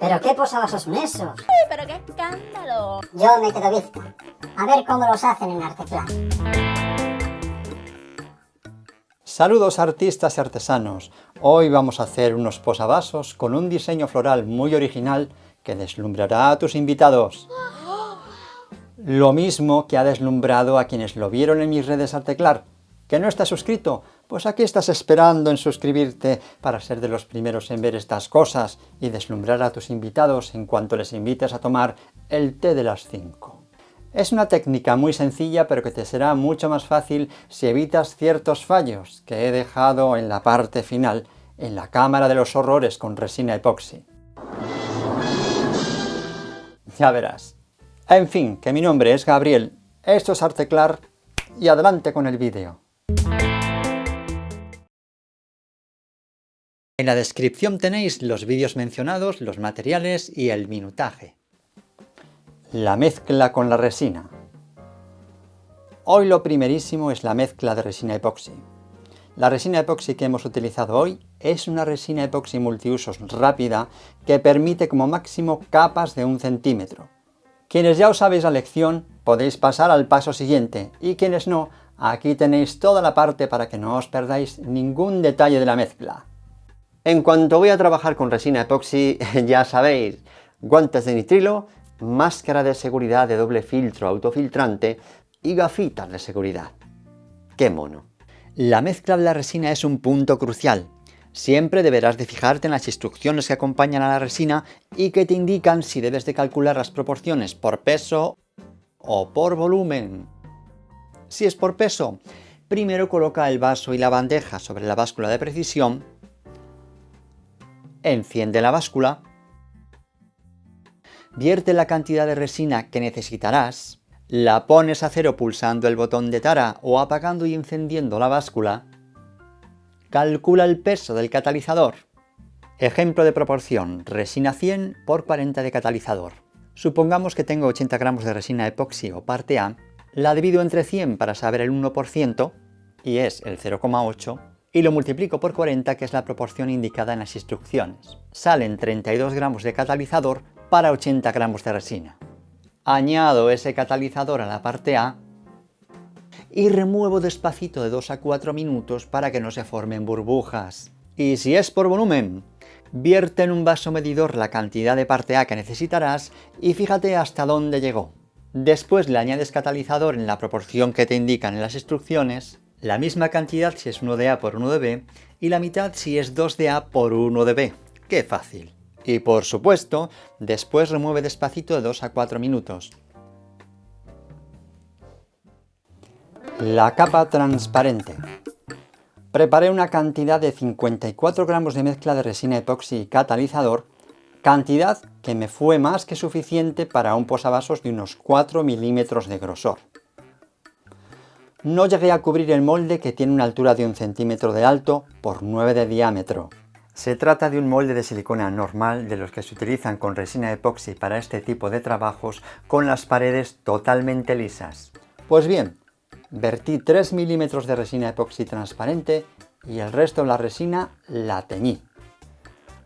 ¿Pero qué posavasos son esos? ¡Uy, pero qué escándalo! Yo me quedo vista. A ver cómo los hacen en Arteclar. Saludos artistas y artesanos. Hoy vamos a hacer unos posavasos con un diseño floral muy original que deslumbrará a tus invitados. Lo mismo que ha deslumbrado a quienes lo vieron en mis redes Arteclar. ¿Que no estás suscrito? Pues aquí estás esperando en suscribirte para ser de los primeros en ver estas cosas y deslumbrar a tus invitados en cuanto les invites a tomar el té de las 5. Es una técnica muy sencilla, pero que te será mucho más fácil si evitas ciertos fallos que he dejado en la parte final, en la cámara de los horrores con resina epoxi. Ya verás. En fin, que mi nombre es Gabriel, esto es Arteclar y adelante con el vídeo. En la descripción tenéis los vídeos mencionados, los materiales y el minutaje. La mezcla con la resina. Hoy lo primerísimo es la mezcla de resina epoxi. La resina epoxi que hemos utilizado hoy es una resina epoxi multiusos rápida que permite como máximo capas de 1 centímetro. Quienes ya os sabéis la lección podéis pasar al paso siguiente y quienes no, aquí tenéis toda la parte para que no os perdáis ningún detalle de la mezcla. En cuanto voy a trabajar con resina epoxi, ya sabéis, guantes de nitrilo, máscara de seguridad de doble filtro autofiltrante y gafitas de seguridad. ¡Qué mono! La mezcla de la resina es un punto crucial. Siempre deberás de fijarte en las instrucciones que acompañan a la resina y que te indican si debes de calcular las proporciones por peso o por volumen. Si es por peso, primero coloca el vaso y la bandeja sobre la báscula de precisión. Enciende la báscula, vierte la cantidad de resina que necesitarás, la pones a cero pulsando el botón de tara o apagando y encendiendo la báscula, calcula el peso del catalizador. Ejemplo de proporción, resina 100 por 40 de catalizador. Supongamos que tengo 80 gramos de resina epoxi o parte A, la divido entre 100 para saber el 1% y es el 0,8 y lo multiplico por 40, que es la proporción indicada en las instrucciones. Salen 32 gramos de catalizador para 80 gramos de resina. Añado ese catalizador a la parte A y remuevo despacito de 2 a 4 minutos para que no se formen burbujas. Y si es por volumen, vierte en un vaso medidor la cantidad de parte A que necesitarás y fíjate hasta dónde llegó. Después le añades catalizador en la proporción que te indican en las instrucciones, la misma cantidad si es 1 de A por 1 de B y la mitad si es 2 de A por 1 de B. ¡Qué fácil! Y por supuesto, después remueve despacito de 2 a 4 minutos. La capa transparente. Preparé una cantidad de 54 gramos de mezcla de resina epoxi y catalizador, cantidad que me fue más que suficiente para un posavasos de unos 4 milímetros de grosor. No llegué a cubrir el molde, que tiene una altura de 1 centímetro de alto por 9 de diámetro. Se trata de un molde de silicona normal de los que se utilizan con resina epoxi para este tipo de trabajos, con las paredes totalmente lisas. Pues bien, vertí 3 milímetros de resina epoxi transparente y el resto de la resina la teñí.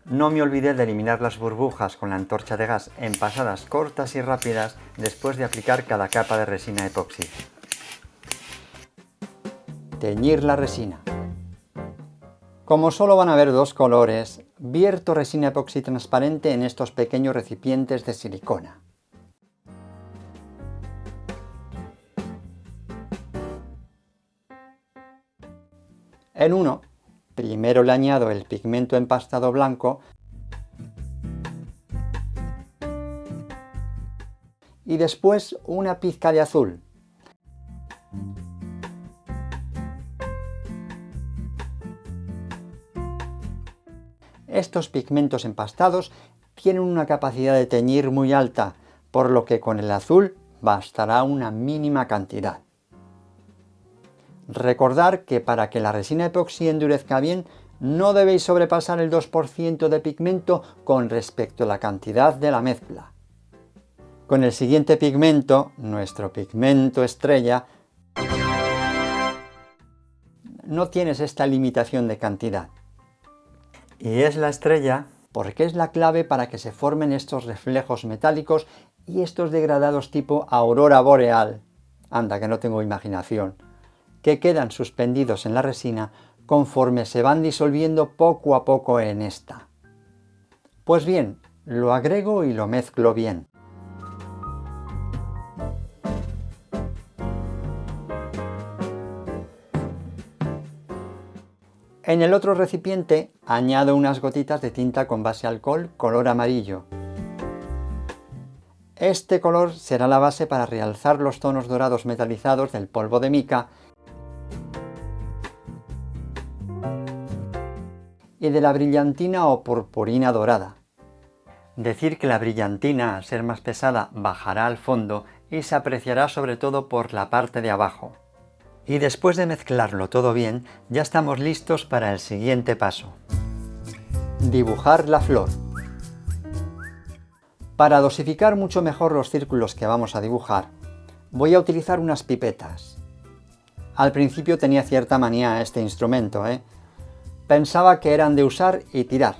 No me olvidé de eliminar las burbujas con la antorcha de gas en pasadas cortas y rápidas después de aplicar cada capa de resina epoxi. Teñir la resina. Como solo van a haber 2 colores, vierto resina epoxi transparente en estos pequeños recipientes de silicona. En uno, primero le añado el pigmento empastado blanco y después una pizca de azul. Estos pigmentos empastados tienen una capacidad de teñir muy alta, por lo que con el azul bastará una mínima cantidad. Recordar que para que la resina epoxi endurezca bien, no debéis sobrepasar el 2% de pigmento con respecto a la cantidad de la mezcla. Con el siguiente pigmento, nuestro pigmento estrella, no tienes esta limitación de cantidad. Y es la estrella porque es la clave para que se formen estos reflejos metálicos y estos degradados tipo aurora boreal. Anda, que no tengo imaginación. Que quedan suspendidos en la resina conforme se van disolviendo poco a poco en esta. Pues bien, lo agrego y lo mezclo bien. En el otro recipiente añado unas gotitas de tinta con base alcohol color amarillo. Este color será la base para realzar los tonos dorados metalizados del polvo de mica y de la brillantina o purpurina dorada. Decir que la brillantina, al ser más pesada, bajará al fondo y se apreciará sobre todo por la parte de abajo. Y después de mezclarlo todo bien, ya estamos listos para el siguiente paso. Dibujar la flor. Para dosificar mucho mejor los círculos que vamos a dibujar, voy a utilizar unas pipetas. Al principio tenía cierta manía a este instrumento, Pensaba que eran de usar y tirar,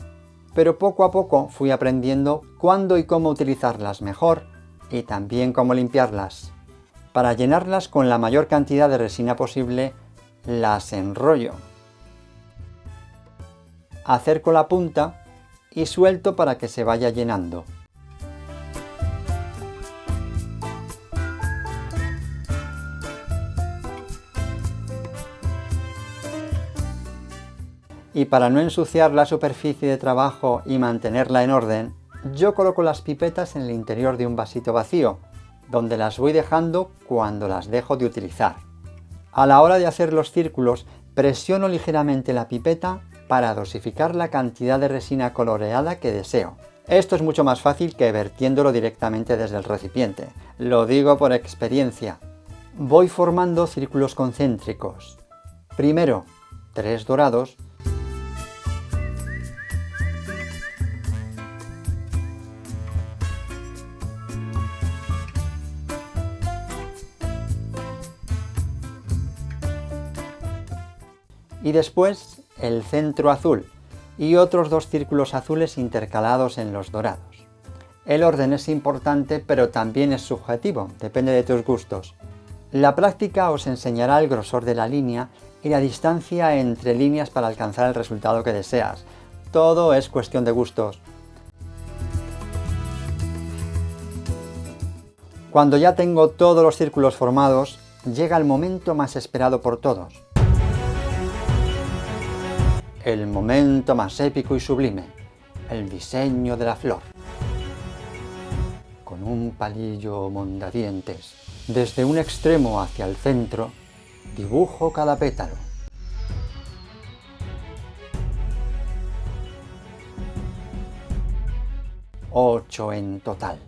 pero poco a poco fui aprendiendo cuándo y cómo utilizarlas mejor y también cómo limpiarlas. Para llenarlas con la mayor cantidad de resina posible, las enrollo. Acerco la punta y suelto para que se vaya llenando. Y para no ensuciar la superficie de trabajo y mantenerla en orden, yo coloco las pipetas en el interior de un vasito vacío, donde las voy dejando cuando las dejo de utilizar. A la hora de hacer los círculos, presiono ligeramente la pipeta para dosificar la cantidad de resina coloreada que deseo. Esto es mucho más fácil que vertiéndolo directamente desde el recipiente. Lo digo por experiencia. Voy formando círculos concéntricos. Primero, 3 dorados. Y después el centro azul y otros 2 círculos azules intercalados en los dorados. El orden es importante, pero también es subjetivo, depende de tus gustos. La práctica os enseñará el grosor de la línea y la distancia entre líneas para alcanzar el resultado que deseas. Todo es cuestión de gustos. Cuando ya tengo todos los círculos formados, llega el momento más esperado por todos. El momento más épico y sublime, el diseño de la flor. Con un palillo mondadientes, desde un extremo hacia el centro, dibujo cada pétalo. Ocho en total.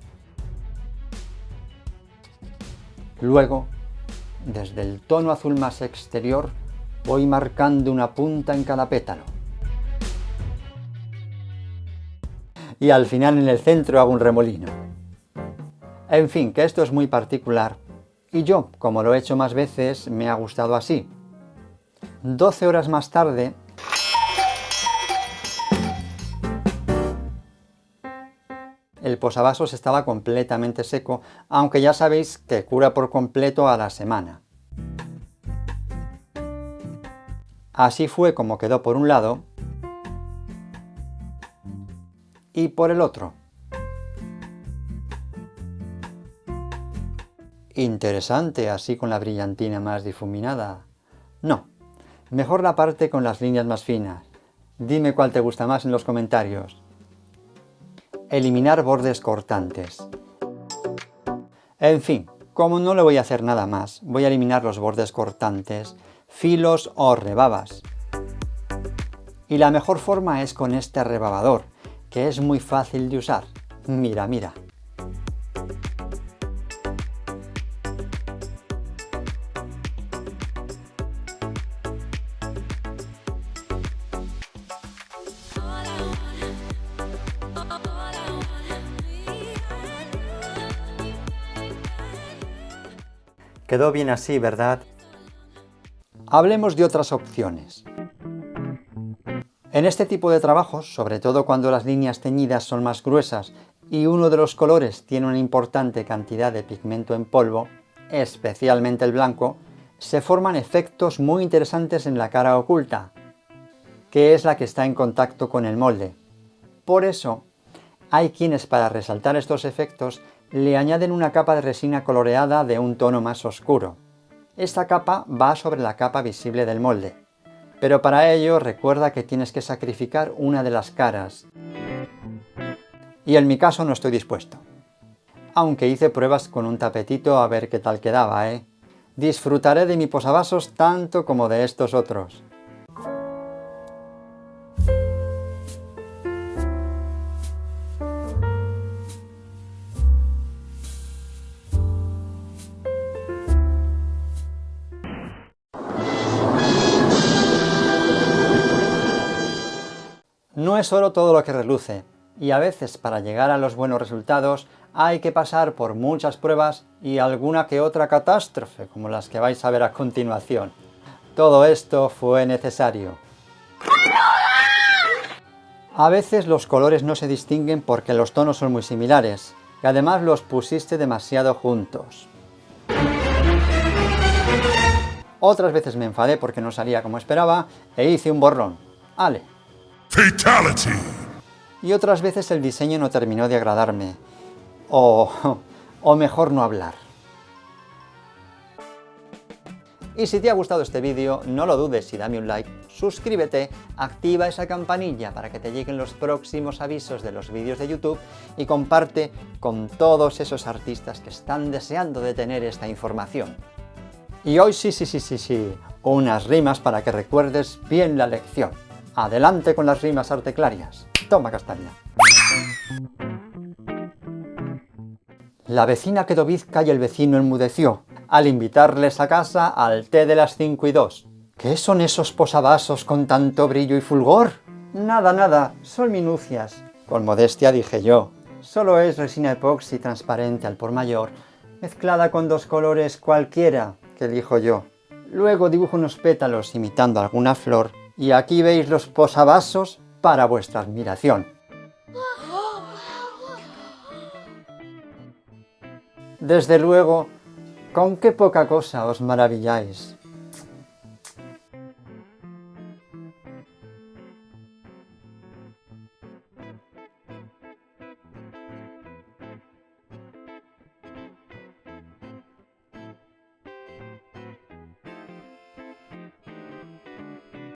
Luego, desde el tono azul más exterior, voy marcando una punta en cada pétalo. Y al final en el centro hago un remolino. En fin, que esto es muy particular. Y yo, como lo he hecho más veces, me ha gustado así. 12 horas más tarde, el posavasos estaba completamente seco, aunque ya sabéis que cura por completo a la semana. Así fue como quedó por un lado y por el otro. Interesante, así con la brillantina más difuminada. No, mejor la parte con las líneas más finas. Dime cuál te gusta más en los comentarios. Eliminar bordes cortantes. En fin, como no le voy a hacer nada más, voy a eliminar los bordes cortantes, filos o rebabas. Y la mejor forma es con este rebabador, que es muy fácil de usar. Mira, mira. Quedó bien así, ¿verdad? Hablemos de otras opciones. En este tipo de trabajos, sobre todo cuando las líneas teñidas son más gruesas y uno de los colores tiene una importante cantidad de pigmento en polvo, especialmente el blanco, se forman efectos muy interesantes en la cara oculta, que es la que está en contacto con el molde. Por eso, hay quienes para resaltar estos efectos le añaden una capa de resina coloreada de un tono más oscuro. Esta capa va sobre la capa visible del molde, pero para ello recuerda que tienes que sacrificar una de las caras. Y en mi caso no estoy dispuesto. Aunque hice pruebas con un tapetito a ver qué tal quedaba, ¿eh? Disfrutaré de mi posavasos tanto como de estos otros. No es oro todo lo que reluce, y a veces para llegar a los buenos resultados hay que pasar por muchas pruebas y alguna que otra catástrofe, como las que vais a ver a continuación. Todo esto fue necesario. A veces los colores no se distinguen porque los tonos son muy similares, y además los pusiste demasiado juntos. Otras veces me enfadé porque no salía como esperaba e hice un borrón. ¡Ale! Fatality. Y otras veces el diseño no terminó de agradarme. O mejor no hablar. Y si te ha gustado este vídeo, no lo dudes y dame un like, suscríbete, activa esa campanilla para que te lleguen los próximos avisos de los vídeos de YouTube y comparte con todos esos artistas que están deseando de tener esta información. Y hoy sí, unas rimas para que recuerdes bien la lección. Adelante con las rimas arteclarias. Toma castaña. La vecina quedó bizca y el vecino enmudeció al invitarles a casa al té de las 5:02. ¿Qué son esos posavasos con tanto brillo y fulgor? Nada, son minucias. Con modestia dije yo. Solo es resina epoxi transparente al por mayor, mezclada con dos colores cualquiera, que dijo yo. Luego dibujo unos pétalos imitando alguna flor, y aquí veis los posavasos para vuestra admiración. Desde luego, con qué poca cosa os maravilláis.